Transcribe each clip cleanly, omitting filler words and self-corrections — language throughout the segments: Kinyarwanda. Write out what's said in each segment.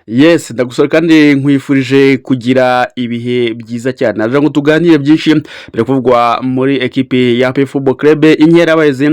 Yes, ndagusora kandi nkwifurije kugira ibihe byiza cyane. Naje ngo tuganire byinshi biri kuvugwa muri ekipe ya APR Football Club Inkerabahizi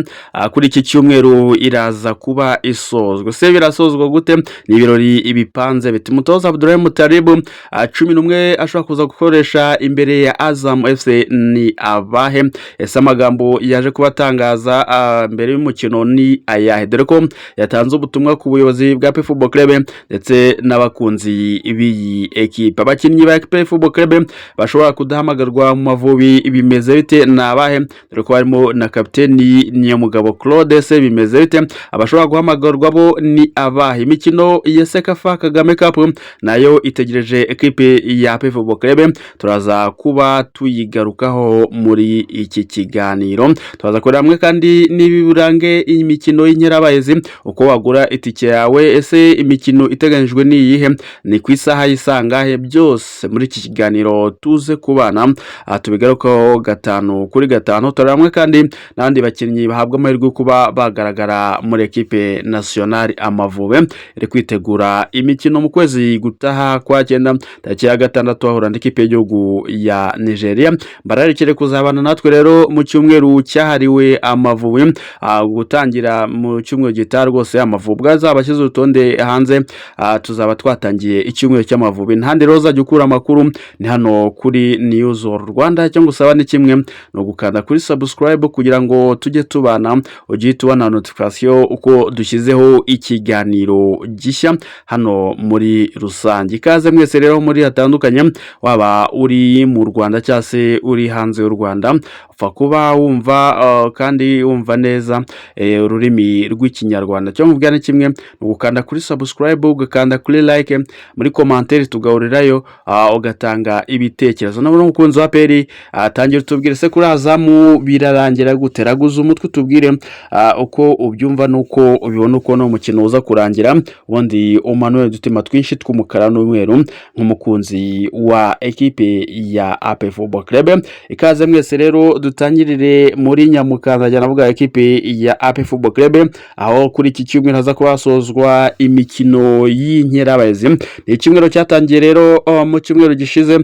kuri iki cyumweru iraza kuba isozwe. Se birasozwa gute? Ni ibirori ibipanze biti umutoza Abdulrahim Mutaribu 11 ashobora kuza gukoresha imbere ya Azam FC ni abahe? Ese amagambo yaje kubatangaza mbere y'umukino ni ayahe? Dore ko yatanze ubutumwa ku buyobozi bwa APR Football Club ndetse n'abakunzi b'iyi ekipe. Abakinnyi ba APR Football Club bashobora kudahamagarwa mu Mavubi bimeze bite nabahe? Dore ko harimo na kapiteni Niyomugabo Claude. Se bimeze bite? Abashobora guhamagarwa bo ni abahe? Imikino ya Sekafa Kagame Cup nayo itegereje ekipe ya APR Football Club, turaza kuba tuyigarukaho muri iki kiganiro. Turaza kureba hamwe kandi n'ibiburange imikino y'Inkerabahizi, uko wagura itike yawe, ese imikino iteganyijwe ni iyihe, ni ku isaha y'isangahe, byose muri iki kiganiro tuze kubana tubigarukaho 5-5. Tureba hamwe kandi n'abandi bakinnyi bahabwa amahirwe kuba bagaragara muri ekipe nationale Amavubi iri kwitegura imikino mu kwezi gutaha kwa 9 tariki ya 6 ahura n'ikipe y'igihugu ya Nigeria. Bararekere kuzabana natwe rero mu cyumweru cyahariwe Amavubi gutangira mu cyumweru gitaha. Rwose Amavubi azabashyize urutonde hanze, tuzaba twatangiye icyumweru cy'Amavubi. Ntandi rero uzajya ukura amakuru ni hano kuri News Rwanda. Cyangwa usaba ni kimwe no gukanda kuri subscribe kugira ngo tujye tubana, ugiye tubona notification uko dushyizeho ikiganiro gishya hano muri rusange. Ikaze mwese rero muri hatandukanye, waba uri mu Rwanda cyangwa se uri hanze y'u Rwanda, upfa kuba wumva kandi wumva neza ururimi rw'ikinyarwanda. Cyangwa mubwira ni kimwe no gukanda kuri subscribe, ugakanda kuri like, muri commentaire tugahurirayo ugatanga ibitekerezo. Nabwo umukunzi wa APR atangira tubwire se kuri Azamu birarangira gute, raguza umutwe tubwire uko ubyumva nuko ubibona, uko no mukino uza kurangira, ubundi umanure dutima twinshi tw'umukara n'umweru nk'umukunzi wa ekipe ya APR Football Club. Ikaze mwese rero dutangirire muri Nyamukanza jya navuga ekipe ya APR Football Club, aho kuri iki cyumweru haza kubasozwa imikino y'Inkerabahizi. Ni icyumweru cyatangiye rero mu cyumweru gishize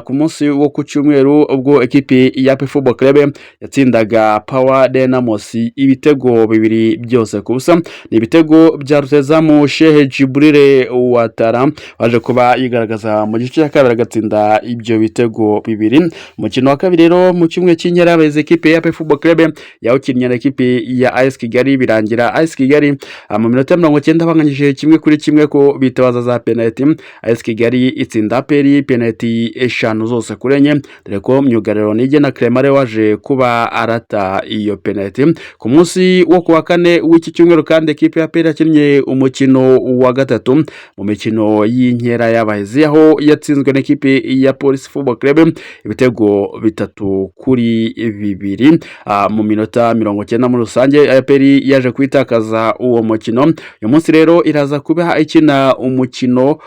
ku munsi wo ku cyumweru, ubwo ekipe ya APR Football Club yatsindaga Power Dynamos ibitego 2 byose ku busa. Ni ibitego bya Rutezamu Shehe Jibril Watara waje kuba yigaragaza mu gice cya kabiri agatsinda ibyo bitego 2. Umukino wa kabiri rero mu cyumweru cy'Inkerabahizi ekipe ya APR Football Club yawukinnye na ekipe ya AS Kigali, birangira AS Kigali mu minota 90 banganyije 1-1 ko bitabaza za penalty. AS Kigali itsinda APR penalty 5 zose kurenye, dore ko myugariro Nige na Clemare waje kuba arata iyo penalty. Ku munsi wo kuwa kane w'iki cyumweru kandi ekipe ya APR yakinnye umukino wa gatatu mu mikino y'inkera y'abahizi, aho yatsinzwe na ekipe ya Police Football Club ibitego 3-2 mu minota 90 muri rusange. APR yaje kwitakaza uwo mukino. Uyu munsi rero iraza kuba ikina umukino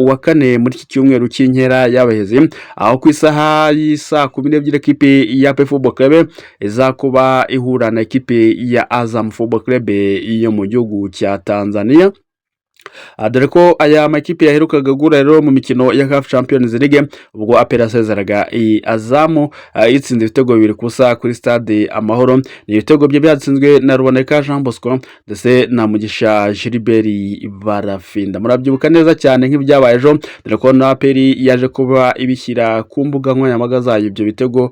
wa kane muri iki cyumweru cy'inkera y'abahizi, aho ku isaha y'isa 12 ekipe ya APR Football Club izakuba ihura na ekipe ya Azam Football Club yo mu gihugu cya Tanzania. Dore ko aya makipe yaherukaga gura rero mu mikino ya CAF Champions League, ubwo APR yasezeraga Azamu itsinze ibitego 2 kusa kuri stade Amahoro. Ni ibitego bye byatsinzwe na Ruboneka Jean Bosco ndetse na Mugisha Gilbert Barafinda. Murabyibuka neza cyane nk'ibyabaye ejo, dore ko na APR yaje kuba ibishyira ku mbuga nkoranyambaga zayo ibyo bitego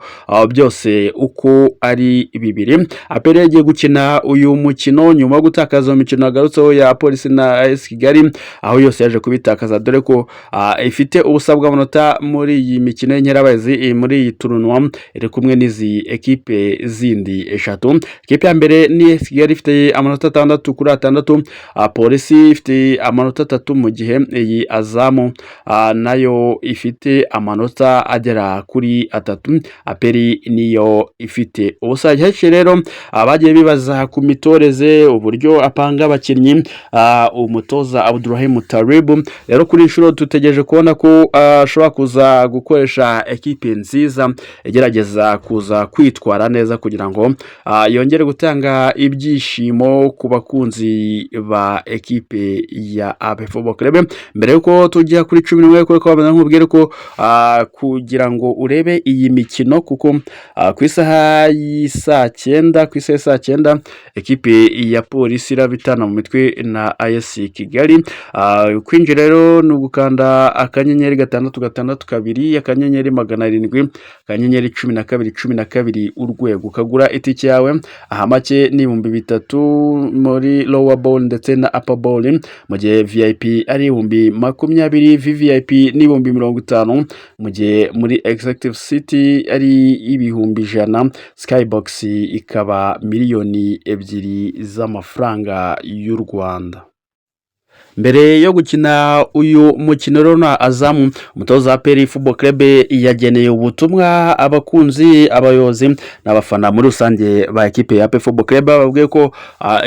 byose uko ari 2. APR yagiye gukina uyu mukino nyuma yo gutakaza imikino yagarutseho ya Police na AS Kigali, aho yose yaje kubitakaza, dore ko ifite ubusabwa amanota muri iyi mikino y'Inkerabahizi muri iyi tournoi iri kumwe n'izi ekipe zindi 3. Ekipe ya mbere ni Kigali ifite amanota 6-6, Polisi ifite amanota 3, mu gihe iyi Azamu nayo ifite amanota agera kuri 3. APR niyo ifite ubusa. Rero bagiye bibaza ku mitoreze, uburyo apanga abakinnyi, umutoza umutoza Abdurrahim Taribu. Rero kuri inshuro tutegereje kubona ko ashobora kuza gukoresha ekipe nziza igerageza kuza kwitwara neza kugira ngo yongere gutanga ibyishimo ku bakunzi ba ekipe ya AP Football Club. Mbere yuko tujya kuri 11 ko bameze nk'ubwire ko kugira ngo urebe iyi mikino kuko ku isaha y'isa 9 ekipe ya polisi irabitana mu mitwe na AS Kigali. Kwinjira rero ni ugukanda akanyenyeri 662 akanyenyeri 700 akanyenyeri 12 urwego ukagura itike yawe aha make ni 3,000 muri lower bowl ndetse na upper bowl, mu gihe VIP ari 20,000, VVIP ni 50,000, mu gihe muri executive city ari 100,000, skybox ikaba miliyoni 2 z'amafaranga y'u Rwanda. Mbere yo gukina uyu mukino rero na Azamu, umutoza wa APR Football Club yageneye ubutumwa abakunzi, abayobozi n'abafana muri rusange ba ekipe ya APR Football Club. Babwiye ko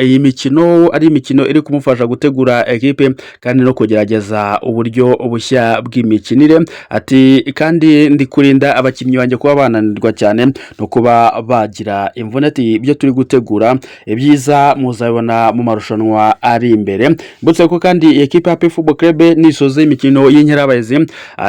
iyi mikino ari imikino iri kumufasha gutegura ekipe kandi no kugerageza uburyo bushya bw'imikinire. Ati kandi ndi kurinda abakinnyi banjye kuba bananirwa cyane no kuba bagira imvune. Ati ibyo turi gutegura ibyiza muzabona mu marushanwa ari imbere. Mbutse ko kandi ekipe ya APR Football Club nisoze imikino y'inkerabahizi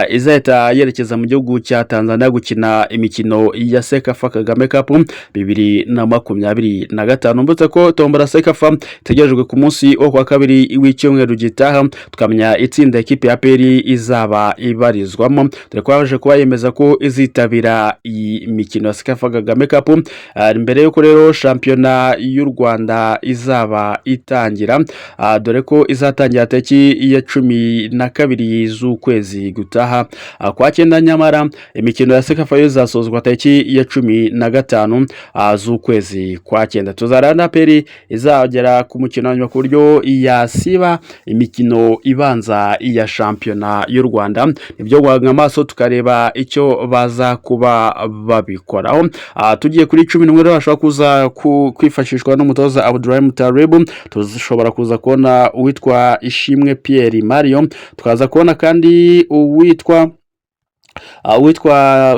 izahita yerekeza mu gihugu cya Tanzania gukina imikino ya Sekafa Kagame Cup 2025. Mbutse ko tombora Sekafa tegerejwe ku munsi wo kwa kabiri w'icyumweru gitaha, tukamenya itsinda ekipe ya APR izaba ibarizwamo. Dore ko baje kuba yemeza ko izitabira iyi mikino ya Sekafa Kagame Cup mbere yuko rero shampiyona y'u Rwanda izaba itangira, dore ko izatangira tariki ya 12 z'ukwezi gutaha kwa 9. Nyamara imikino ya Sekafa izasozwa tariki ya 15 z'ukwezi kwa 9. Tuzarana APR izagera ku mukino nyuma ku buryo yasiba imikino ibanza ya shampiyona y'u Rwanda. Ibyo gwanga amaso tukareba icyo baza kuba babikoraho. Tugiye kuri 11 rero bashobora kuza kwifashishwa n'umutoza Abdurrahim Taribu. Tushobora kuza kubona uwitwa Ishimwe Pierre Mario, tukaza kubona kandi uwitwa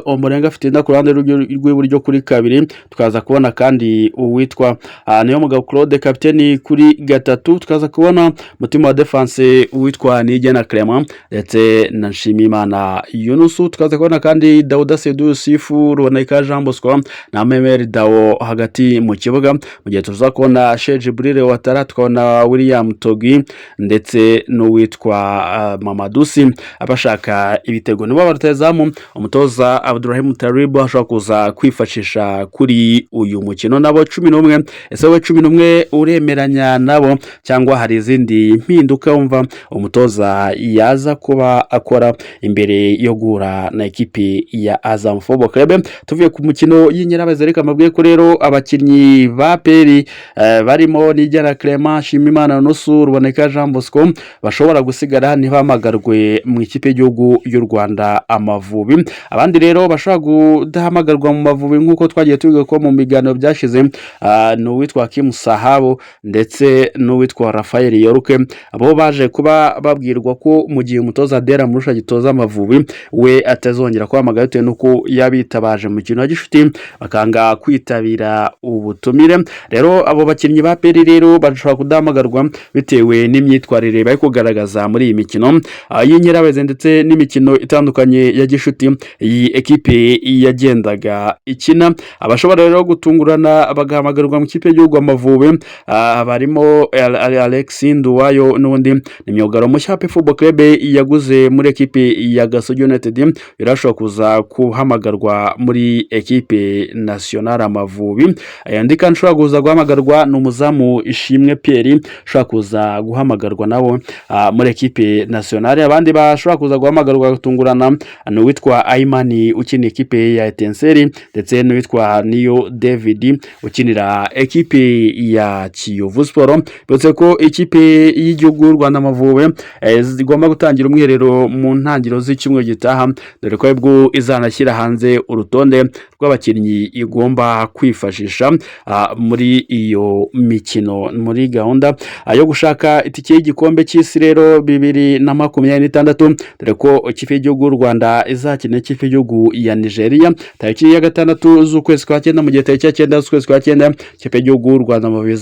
Omurenga afite inda ku ruhande rw'iburyo kuri 2, tukaza kubona kandi uwitwa Niyomugabo Claude kapiteni kuri 3, tukaza kubona mutima wa defense uwitwa Nigena Clement ndetse na Nshimiyimana Yunusu, tukaza kubona kandi Dauda Seydou Sifu, Ruboneka Jean Bosco na Memer Dao hagati mu kibuga, mu gihe tuza kubona Sheikh Jibril Watara, tukabona William Togi ndetse n'uwitwa Mamadusi. Abashaka ibitego nibo baruteza umutoza Abdurrahim Taribu ashobora kuza kwifashisha kuri uyu mukino. Nabo 11, ese we 11 uremeranya nabo cyangwa hari izindi mpinduka wumva umutoza yaza kuba akora imbere yo gura na ekipe ya Azam Football Club? Tuvuye ku mukino y'inkerabahizi reka mabwiye ko rero abakinnyi ba APR barimo Nigena Clement, Shimimana Yunusu, Ruboneka Jean Bosco bashobora gusigara ntibamagarwe mu ikipe y'igihugu y'u Rwanda Amavubi. Abandi rero bashobora kudahamagarwa mu Mavubi nk'uko twagiye tubiga ko mu biganiro byashize n'uwitwa Kim Sahabo ndetse n'uwitwa Rafael Yoruke. Abo baje kuba babwirwa ko mu gihe umutoza Dera Murusha gitoza Amavubi we atazongera kwamagara bitewe nuko yabitabaje mu kintu gishuti bakanga kwitabira ubutumire. Rero abo bakinnyi ba APR rero bashobora kudahamagarwa bitewe n'imyitwarire bari kugaragaza muri iyi mikino y'inkerabahizi ndetse n'imikino itandukanye ya gishuti iyi ekipe yagendaga ikina. Abashobora rero gutungurana bagahamagarwa mu kipe y'Igihugu Amavubi barimo Alex Nduwayo n'undi ni myugaro mushya APR Football Club yaguze muri ekipe ya Gasogi United, irashobora kuza kuhamagarwa muri ekipe nationale Amavubi. Andi kandi ushobora kuza guhamagarwa n'umuzamu Ishimwe Pierre, ushobora kuza guhamagarwa nabo muri ekipe nationale. Abandi bashobora kuza guhamagarwa gutungurana n'uwitwa Ayman ukina ekipe ya Etincelle ndetse n'uwitwa Niyo David ukinira ekipe ya Kiyovu Sport. Bitse ko ikipe y'igihugu y'u Rwanda Amavubi zigomba gutangira umwiherero mu ntangiriro z'icyumweru gitaha, dore ko ubwo izanashyira hanze urutonde rw'abakinnyi igomba kwifashisha muri iyo mikino, muri gahunda yo gushaka itike y'igikombe cy'isi rero 2026, dore ko ikipe y'igihugu y'u Rwanda izakina ikipe y'igihugu ya Nigeria tariki ya 6 z'ukwezi kwa 9, mu gihe tariki ya 9 z'ukwezi kwa 9 ikipe y'igihugu y'u Rwanda Amavubi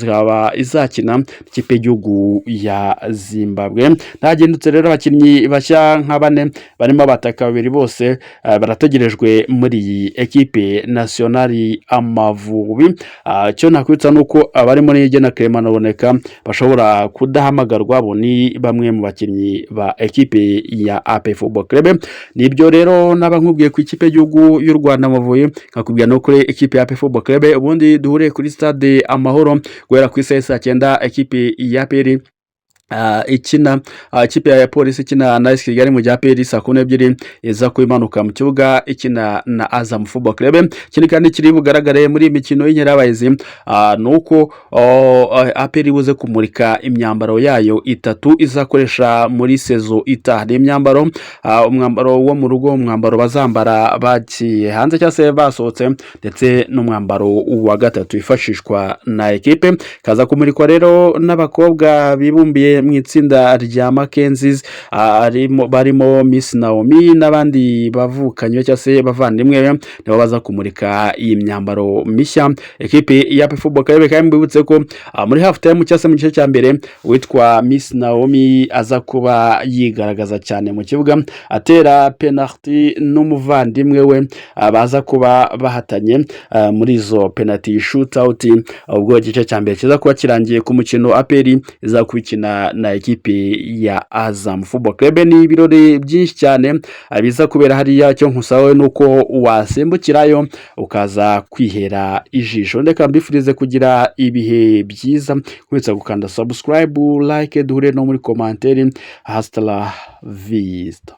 izakina ikipe y'igihugu ya Zimbabwe. Nagendutse rero abakinnyi bashya nka 4 barimo abataka babiri, bose barategerejwe muri iyi ekipe nationali Amavubi. Cyo nakwitsa nuko abari muri Igena Clement naboneka bashobora kudahamagarwa, bo ni bamwe mu bakinnyi ba ekipe ya AP Football Club. Nibyo rero nabankubwiye ku ikipe y'igihugu y'u Rwanda Amavubi, nkakubwira no kuri ekipe ya AP Football Club. Ubundi duhure kuri stade Amahoro guhera ku isaha 9 ekipe ya APR ikina ikipe ya polisi ikina na AS Kigali mu gihe APR saa 12 iza kwimanuka mu kibuga ikina na Azam Football Club. Kindi kandi kiri bugaragare muri imikino y'inkerabahizi nuko APR ibuze kumurika imyambaro yayo itatu izakoresha muri sezo itaha. Imyambaro umwambaro wo mu rugo, umwambaro bazambara bagiye hanze cyangwa se basohotse, ndetse n'umwambaro wa gatatu ifashishwa na ekipe. Kaza kumurikwa rero n'abakobwa bibumbiye mu itsinda rya Mackenzie's, barimo Miss Naomi n'abandi bavukanye cyangwa se bavandimwe nabo baza kumurika iyi myambaro mishya ekipe ya Football Club. Kandi mbibutse ko muri half time cyangwa se mu gice cya mbere witwa Miss Naomi aza kuba yigaragaza cyane mu kibuga atera penalty n'umuvandimwe we, baza kuba bahatanye muri izo penalty shootout. Ubwo igice cya mbere kiza kuba kirangiye ku mukino APR iza kwikina na ekipe ya Azam Football Club. Ni ibirori byinshi cyane biza kubera hariya. Cyo nkusawe nuko wasembukirayo ukaza kwihera ijisho. Ndeka mbifurize kugira ibihe byiza, kwitsa gukanda subscribe, like, duhure no muri commentaire. Hasta la vista.